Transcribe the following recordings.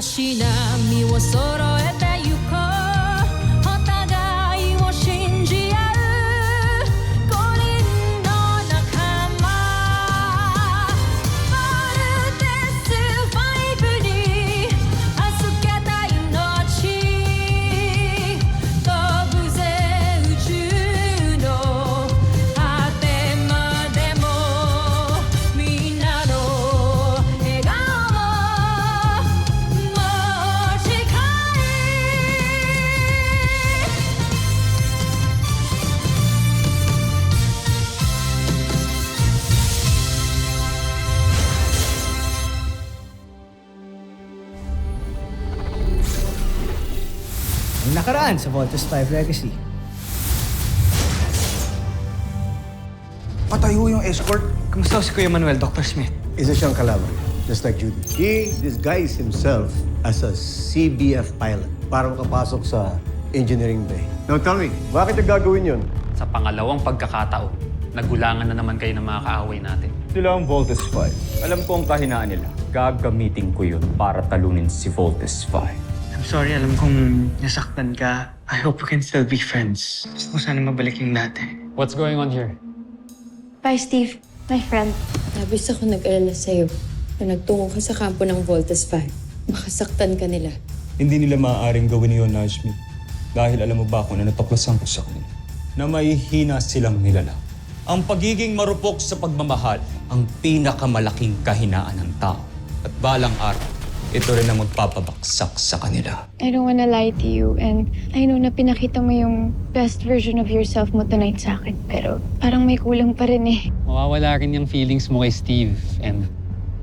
しな身を揃えてゆこうお互いを信じ合う5人の仲間バルテス5に預けた命飛ぶぜ宇宙の果てまでもみんなの笑顔持ち帰Ang nakaraan sa Voltes 5 Legacy. Patay ho yung escort. Kumusta si Kuya Manuel, Dr. Smith? Isa siyang kalaban, just like Judy. He disguised himself as a CBF pilot para makapasok sa engineering bay. Now tell me, bakit niya gagawin yun? Sa pangalawang pagkakataon, nagulangan na naman kayo ng mga kaaway natin. Sila ang Voltes 5. Alam ko ang kahinaan nila. Gagamitin ko yun para talunin si Voltes 5. I'm sorry, alam kong nasaktan ka. I hope we can still be friends. Gusto ko sana mabalik yung dati. What's going on here? Bye, Steve. My friend. Labis ako nag-alala sa'yo na nagtungo ka sa kampo ng Voltes 5. Makasaktan ka nila. Hindi nila maaaring gawin yun, Najmi. Dahil alam mo ba kung ano natuklasan ko sa kanila? Na may hina silang nilalang. Ang pagiging marupok sa pagmamahal ang pinakamalaking kahinaan ng tao. At balang araw, ito rin ang magpapabaksak sa kanila. I don't wanna lie to you and I know na pinakita mo yung best version of yourself mo tonight sa akin. Pero parang may kulang pa rin eh. Mawawala rin yung feelings mo kay Steve. And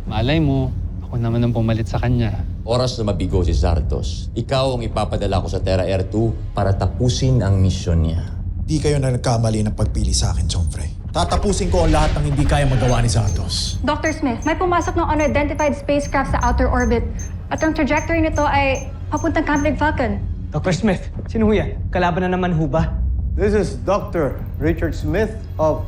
malay mo, ako naman ang pumalit sa kanya. Oras na mabigo si Zardos. Ikaw ang ipapadala ko sa Terra Air 2 para tapusin ang misyon niya. Di kayo na nagkamali ng pagpili sa akin, Chomfrey. Tatapusin ko ang lahat ng hindi kaya magawa ni Zardos. Dr. Smith, may pumasok ng unidentified spacecraft sa outer orbit at ang trajectory nito ay papuntang Camp Big Falcon. Dr. Smith, sino ho yan? Kalaban na naman ho ba? This is Dr. Richard Smith of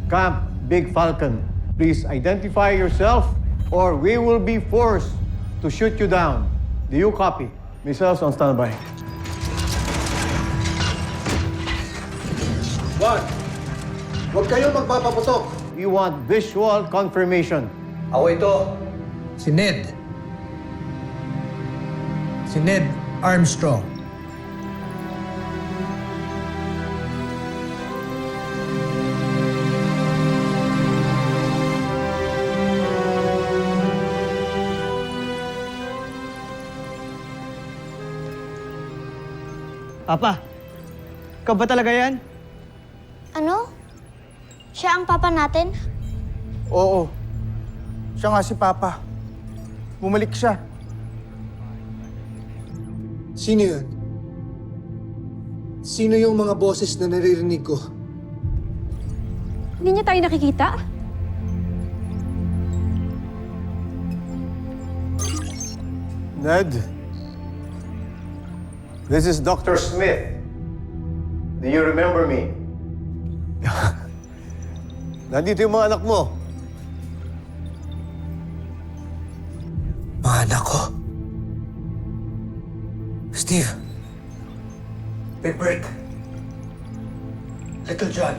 Camp Big Falcon. Please identify yourself or we will be forced to shoot you down. Do you copy? Missiles on standby. One. Huwag kayong magpapaputok. We want visual confirmation. Ako ito. Si Ned. Si Ned Armstrong. Papa, ikaw ba talaga yan? Ano? Siya ang papa natin? Oo. Siya nga si Papa. Bumalik siya. Sino yun? Sino yung mga boses na naririnig ko? Hindi niya tayo nakikita? Ned, this is Dr. Smith. Do you remember me? Nandito yung mga anak mo. Mga anak ko. Steve. Big Bird. Little John.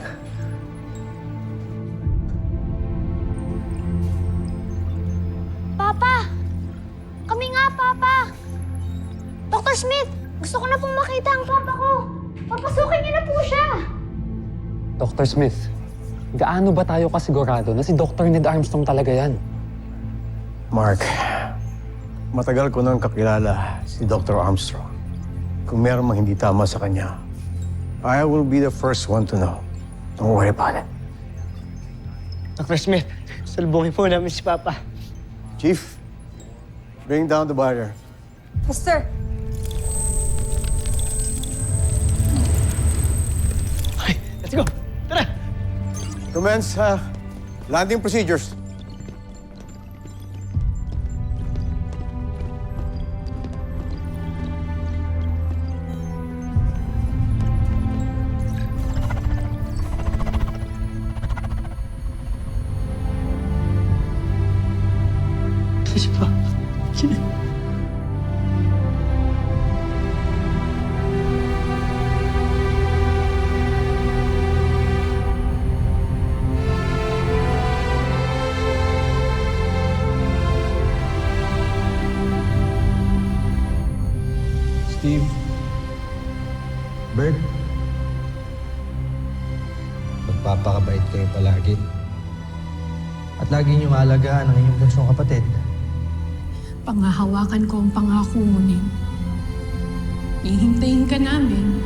Papa! Kami nga, Papa! Dr. Smith, gusto ko na pong makita ang papa ko. Papasukin niyo na po siya. Dr. Smith, gaano ba tayo kasigurado na si Dr. Ned Armstrong talaga yan? Mark, matagal ko nang kakilala si Dr. Armstrong. Kung meron mang hindi tama sa kanya, I will be the first one to know. Don't worry about it. Dr. Smith, salubungin po namin si Papa. Chief, bring down the barrier. Yes, sir. Okay, let's go. Tara! Commence landing procedures. Si Papa. Steve. Bert. Magpapakabait kayo palagi. At lagi niyong alagaan ang inyong bunsong kapatid. Pangahawakan ko ang pangako mo, Ning. Hihintayin ka namin.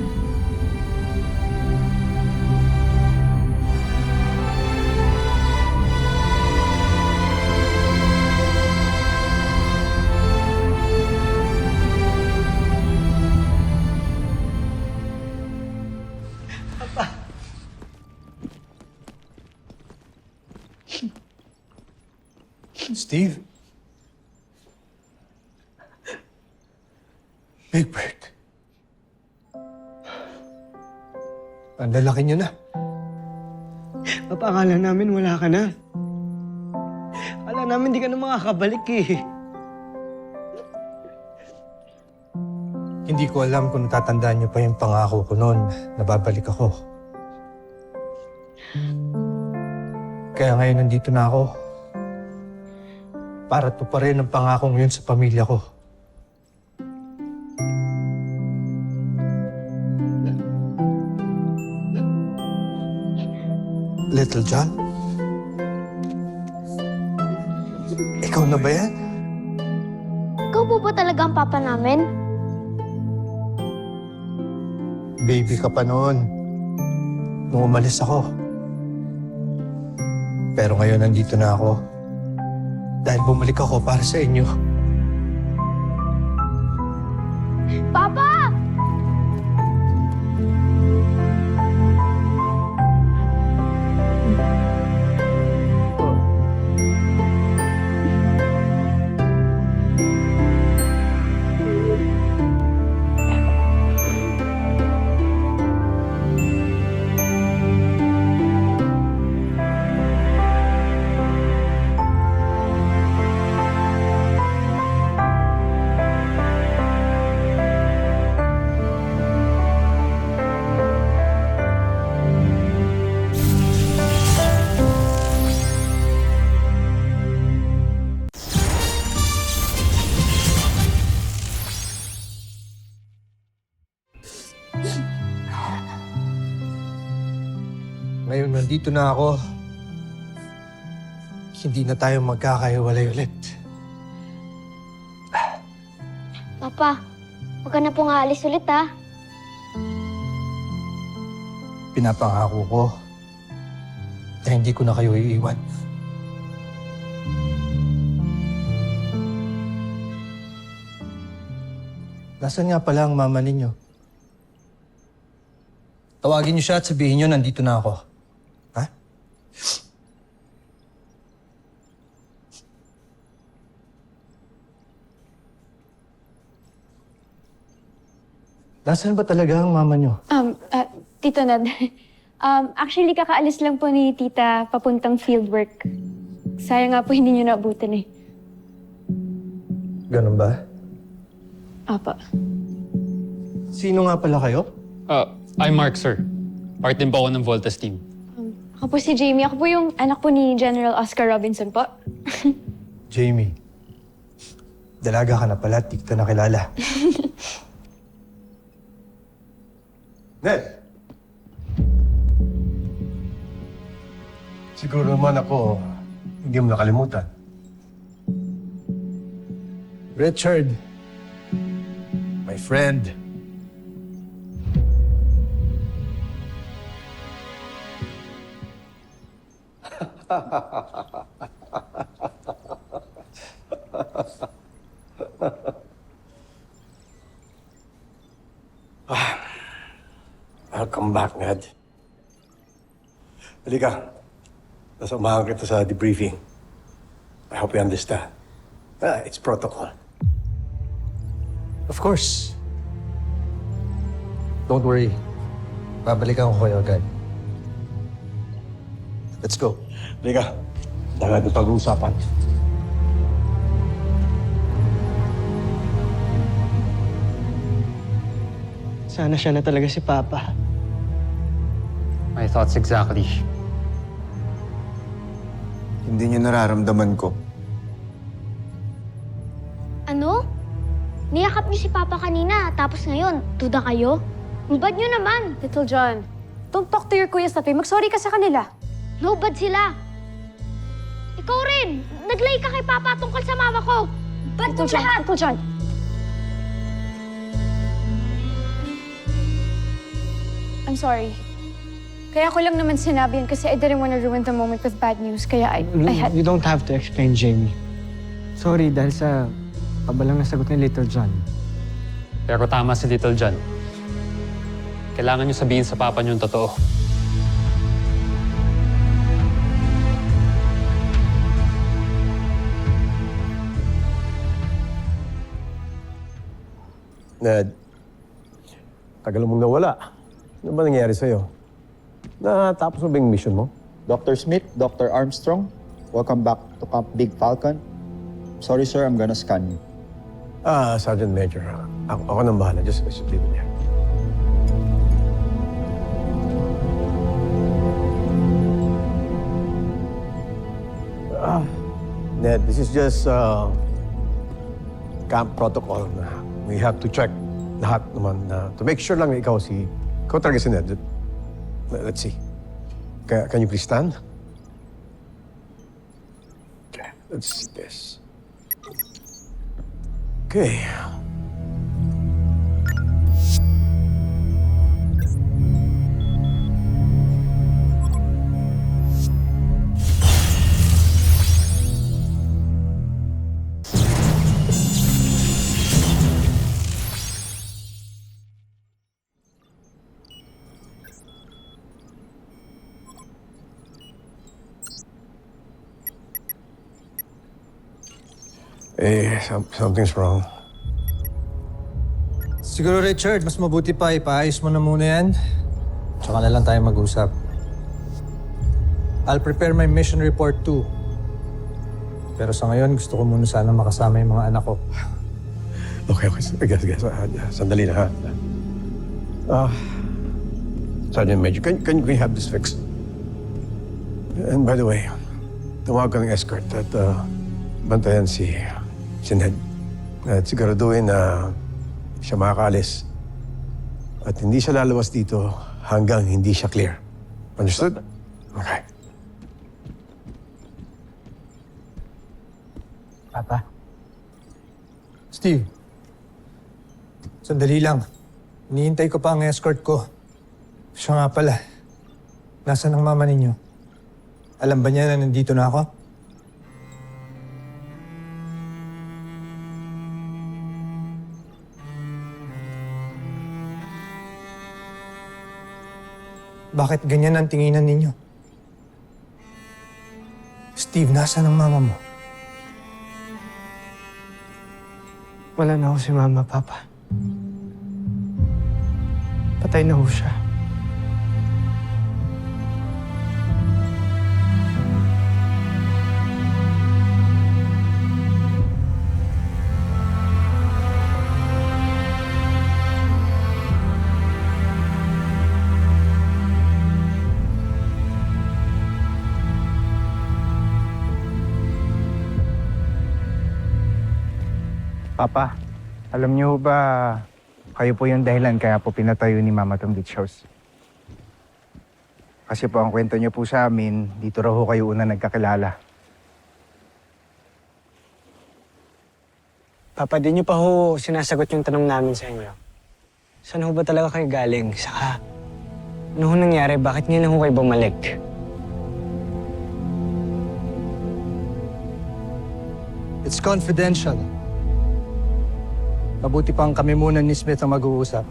Steve? Big Bird. Ang lalaki niyo na. Papa, akala namin wala ka na. Akala namin di ka na makakabalik eh. Hindi ko alam kung natatandaan niyo pa yung pangako ko noon na babalik ako. Kaya ngayon nandito na ako. Para tuparin ang pangakong yun sa pamilya ko. Little John? Ikaw na ba yan? Ikaw po ba talaga ang papa namin? Baby ka pa noon. Nung umalis ako. Pero ngayon nandito na ako. Dahil bumalik ako para sa inyo. Papa! Ngayon nandito na ako. Hindi na tayo magkakahiwalay ulit. Papa, huwag ka na pong aalis ulit, ha? Pinapangako ko na hindi ko na kayo iiwan. Nasaan nga pala ang mama ninyo? Tawagin niyo siya at sabihin niyo nandito na ako. Ha? Nasaan ba talaga ang mama niyo? Tito Ned, actually kakaalis lang po ni Tita papuntang fieldwork. Sayang nga po hindi niyo naabutan eh. Ganun ba? Apa. Sino nga pala kayo? I'm Mark, sir. Part din po ako ng Voltas team. Ako po si Jamie. Ako po yung anak po ni General Oscar Robinson po. Jamie. Dalaga ka na pala, di kita nakilala. Ned! Siguro naman ako, hindi mo nakalimutan. Richard. My friend. Welcome back, Ned. Halika. Nasamahan kita sa debriefing. I hope you understand. It's protocol. Of course. Don't worry. Babalikan ko kayo agad. Let's go. Halika. Dagat ng pag-uusapan. Sana siya na talaga si Papa. My thoughts exactly. Hindi niyo nararamdaman ko. Ano? Niyakap niyo si Papa kanina, tapos ngayon, duda kayo? Ang bad niyo naman. Little John, don't talk to your kuyas that way. Mag-sorry ka sa kanila. No bad sila. Ikaw rin, naglay ka kay Papa tungkol sa mama ko. Bad Little mong John, lahat. Little John. I'm sorry. Kaya ko lang naman sinabi yan kasi I didn't want to ruin the moment with bad news. Kaya I had... You don't have to explain, Jamie. Sorry dahil sa pabalang nasagot ni Little John. Pero tama si Little John. Kailangan niyo sabihin sa papa niyo yung totoo. Ned, tagal mong nawala. Ano ba nangyari sa'yo? Natapos mo ba yung mission mo? Dr. Smith, Dr. Armstrong, welcome back to Camp Big Falcon. Sorry sir, I'm gonna scan you. Sergeant Major. Ako nang bahala. Just leave it here. Ned, this is just camp protocol na we have to check lahat naman to make sure lang na ikaw talaga si Ned. Let's see. Can you please stand? Okay, let's see this. Okay. Something's wrong. Siguro Richard, mas mabuti pa ipaayos mo na muna yan. Tsaka na lang tayo mag-usap. I'll prepare my mission report too. Pero sa ngayon, gusto ko muna sana makasama yung mga anak ko. Okay. Guys. Sandali na, ha? Sergeant Major, can we have this fixed? And by the way, tumawag ka ng escort at bantayan si Ned. At siguraduhin na siya makakaalis. At hindi siya lalabas dito hanggang hindi siya clear. Understood? Okay. Papa? Steve, sandali lang. Hinihintay ko pa ang escort ko. Siya nga pala. Nasaan ang mama ninyo? Alam ba niya na nandito na ako? Bakit ganyan ang tinginan ninyo? Steve, nasaan ang mama mo? Wala na ako si Mama, Papa. Patay na ho siya. Papa, alam niyo ba kayo po yung dahilan kaya po pinatayo ni Mama tong beach house? Kasi po ang kwento niyo po sa amin, dito raw ho kayo una nagkakilala. Papa, di niyo pa ho sinasagot yung tanong namin sa inyo. Saan ho ba talaga kayo galing? Saka, ano ho nangyari? Bakit ngayon ho kayo bumalik? It's confidential. Mabuti pang kami muna ni Smith ang mag-uusap.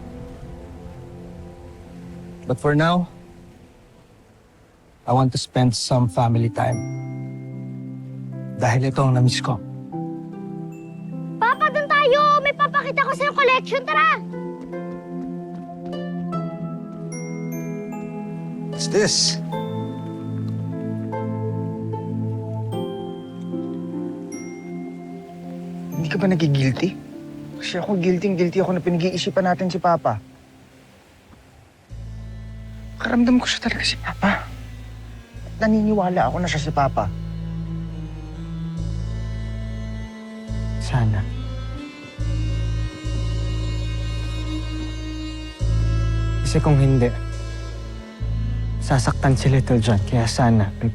But for now, I want to spend some family time. Dahil ito ang na-miss ko. Papa, doon tayo! May papakita ko sa yung collection. Tara! What's this? Hindi ka ba nagigilty? Kasi ako guilty ako na pinag-iisipan natin si Papa. Karamdam ko siya talaga si Papa. At naniniwala ako na siya si Papa. Sana. Kasi kung hindi, sasaktan si Little John. Kaya sana, Big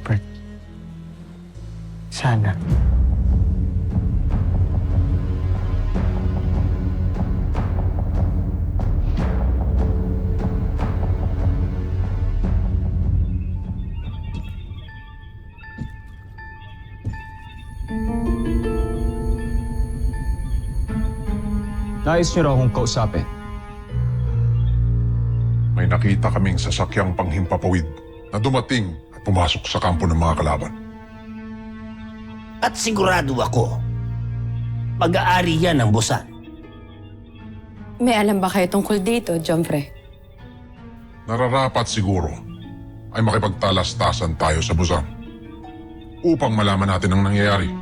sana. Nais niyo raw akong kausapin. May nakita kaming sasakyang panghimpapawid na dumating at pumasok sa kampo ng mga kalaban. At sigurado ako, mag-aari yan ng Busan. May alam ba kayo tungkol dito, Jomfre? Nararapat siguro ay makipagtalastasan tayo sa Busan upang malaman natin ang nangyayari.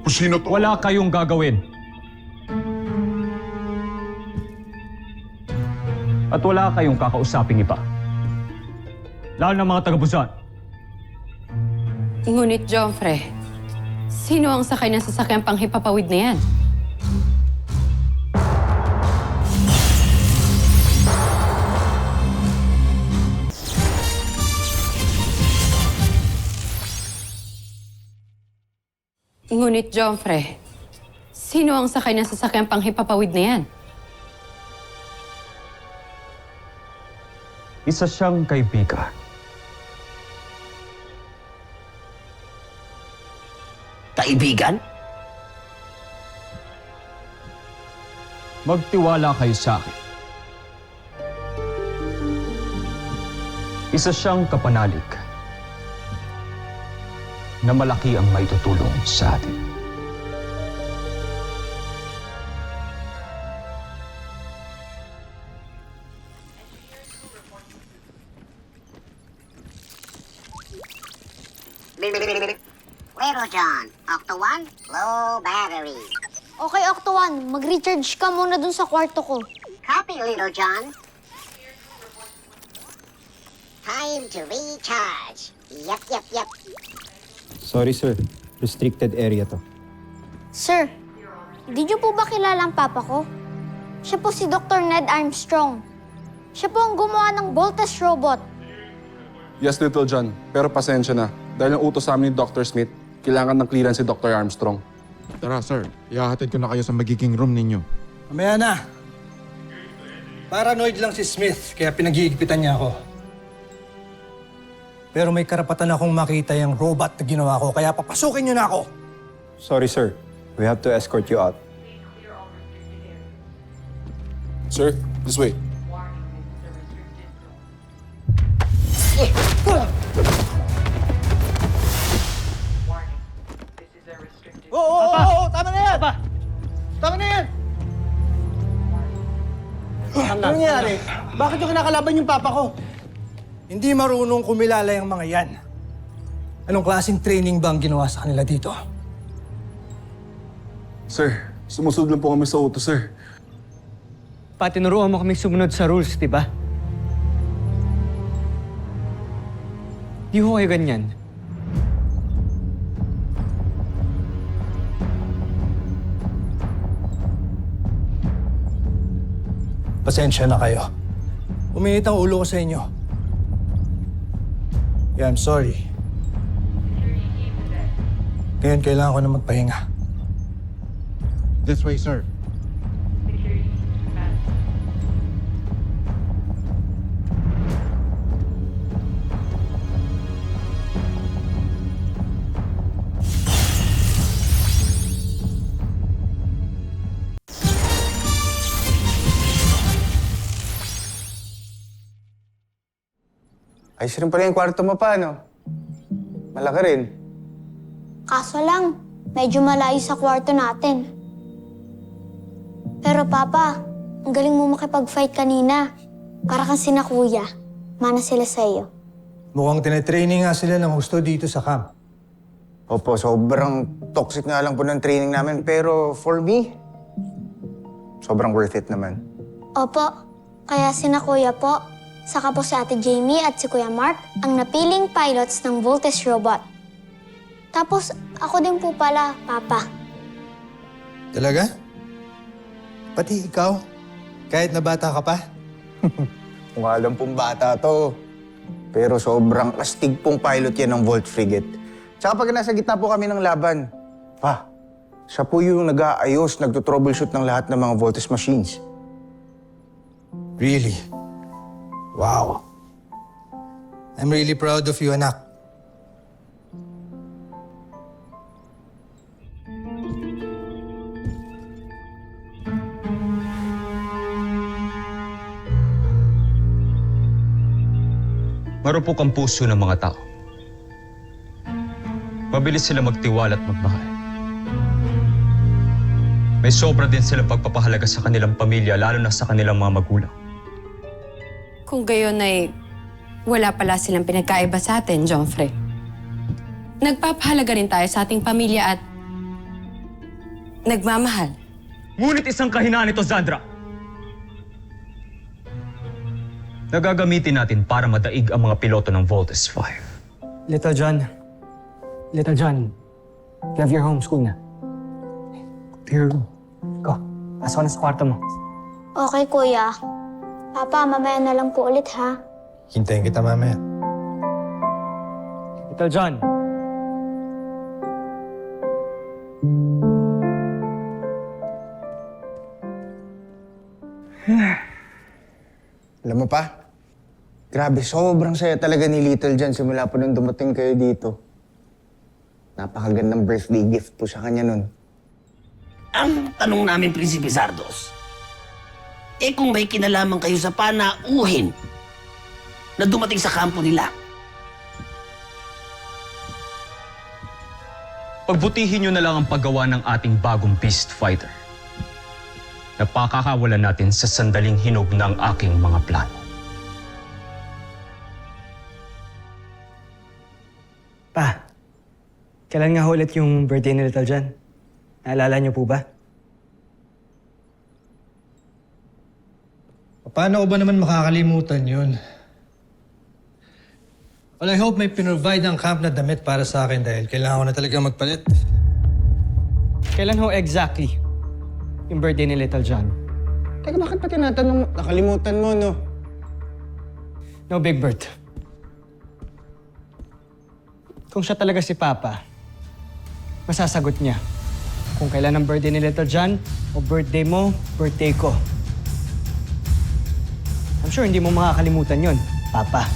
Kung sino to... Wala kayong gagawin. At wala kayong kakausaping iba. Lalo ng mga taga-Busan. Ngunit, Jomfre, sino ang sakay ng sasakyang panghipapawid na yan? Ngunit, Jomfre, sino ang sakay ng sasakyang panghipapawid na yan? Isa siyang kaibigan. Kaibigan? Magtiwala kayo sa akin. Isa siyang kapanalig na malaki ang maitutulong sa atin. Little John, Octo 1, low battery. Okay, Octo 1, mag-recharge ka muna dun sa kwarto ko. Copy, Little John. Time to recharge. Yep. Sorry, sir. Restricted area to. Sir, di niyo po ba kilala ang papa ko? Siya po si Dr. Ned Armstrong. Siya po ang gumawa ng Voltes robot. Yes, Little John. Pero pasensya na. Dahil ang utos sa amin ni Dr. Smith, kailangan ng clearance si Dr. Armstrong. Tara, sir. Ihahatid ko na kayo sa magiging room ninyo. Mamaya na. Paranoid lang si Smith, kaya pinag-iigpitan niya ako. Pero may karapatan akong makita yung robot na ginawa ko, kaya papasukin niyo na ako. Sorry, sir. We have to escort you out. Sir, this way. Oo, tama na yan! Papa! Tama na yan! Ano nangyari? Bakit yung kinakalaban yung papa ko? Hindi marunong kumilala yung mga yan. Anong klaseng training ba ang ginawa sa kanila dito? Sir, sumusunod lang po kami sa utos, sir. Patinuruan mo kami sumunod sa rules, di ba? Di ho kayo ganyan. Pasensya na kayo. Uminit ang ulo ko sa inyo. Yeah, I'm sorry. Ngayon kailangan ko na magpahinga. This way, sir. Ayos rin pala yung kwarto mo pa, no? Malaki rin. Kaso lang, medyo malayo sa kwarto natin. Pero Papa, ang galing mo makipag-fight kanina. Para kang sina Kuya. Mana sila sa iyo. Mukhang tinetraining nga sila ng gusto dito sa camp. Opo, sobrang toxic nga lang po ng training namin. Pero for me, sobrang worth it naman. Opo, kaya sina Kuya po, saka po si Ate Jamie at si Kuya Mark ang napiling pilots ng Voltes robot. Tapos ako din po pala, Papa. Talaga? Pati ikaw? Kahit na bata ka pa? Kung alam pong bata to. Pero sobrang astig pong pilot yan ng Volt Frigate. Tsaka pag nasa gitna po kami ng laban, pa, siya po yung nag-aayos, nagto-troubleshoot ng lahat ng mga Voltes machines. Really? Wow. I'm really proud of you, anak. Marupok ang puso ng mga tao. Mabilis sila magtiwala at magmahal. May sobra din silang pagpapahalaga sa kanilang pamilya, lalo na sa kanilang mga magulang. Kung gayon ay wala pala silang pinagkaiba sa atin, Joffrey. Nagpapahalaga rin tayo sa ating pamilya at nagmamahal. Ngunit isang kahinaan ito, Zandra. Nagagamitin natin para madaig ang mga piloto ng Voltes 5. Little John, you have your homeschool na. To your room. Go, pasok ka na sa kwarto mo. Okay, kuya. Papa, mamaya na lang po ulit, ha? Hintayin kita mamaya. Little John. Alam mo pa, grabe, sobrang saya talaga ni Little John simula po nung dumating kayo dito. Napakagandang birthday gift po sa kanya nun. Ang tanong namin, Prinsipe Zardos, kung may kinalaman kayo sa panauhin na dumating sa kampo nila, Pagbutihin nyo na lang ang paggawa ng ating bagong beast fighter. Napakakawalan natin sa sandaling hinog ng aking mga plano. Pa, kailan nga ulit yung birthday ni Little John? Naalala niyo po ba? Paano ko ba naman makakalimutan yun? Well, I hope may pinrovide ang camp na damit para sa akin dahil kailangan ko na talaga magpalit. Kailan ho exactly yung birthday ni Little John? Teka, bakit pa tinatanong? Nakalimutan mo, no? No, Big Bird. Kung siya talaga si Papa, masasagot niya kung kailan ang birthday ni Little John o birthday mo, birthday ko. I'm sure hindi mo makakalimutan yun, Papa.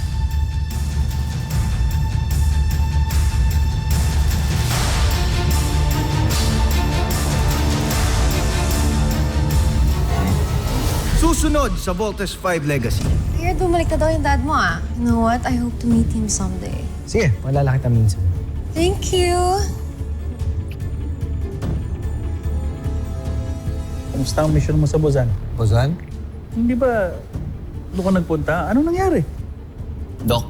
Susunod sa Voltes 5 Legacy. Here, bumalik na daw yung dad mo ah. You know what? I hope to meet him someday. Sige, wala kita minsan. Thank you. Kamusta ang mission mo sa Busan? Busan? Hindi ba doon ka nagpunta? Anong nangyari? Doc,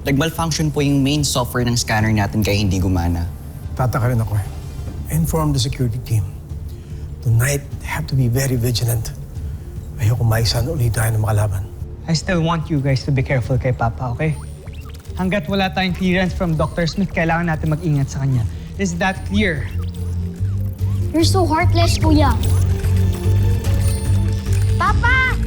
nag-malfunction po yung main software ng scanner natin kaya hindi gumana. Tataka rin ako eh. Inform the security team. Tonight, have to be very vigilant. Ayoko maisan ulit tayo ng makalaban. I still want you guys to be careful kay Papa, okay? Hanggat wala tayong clearance from Dr. Smith, kailangan natin mag-ingat sa kanya. Is that clear? You're so heartless, kuya. Papa!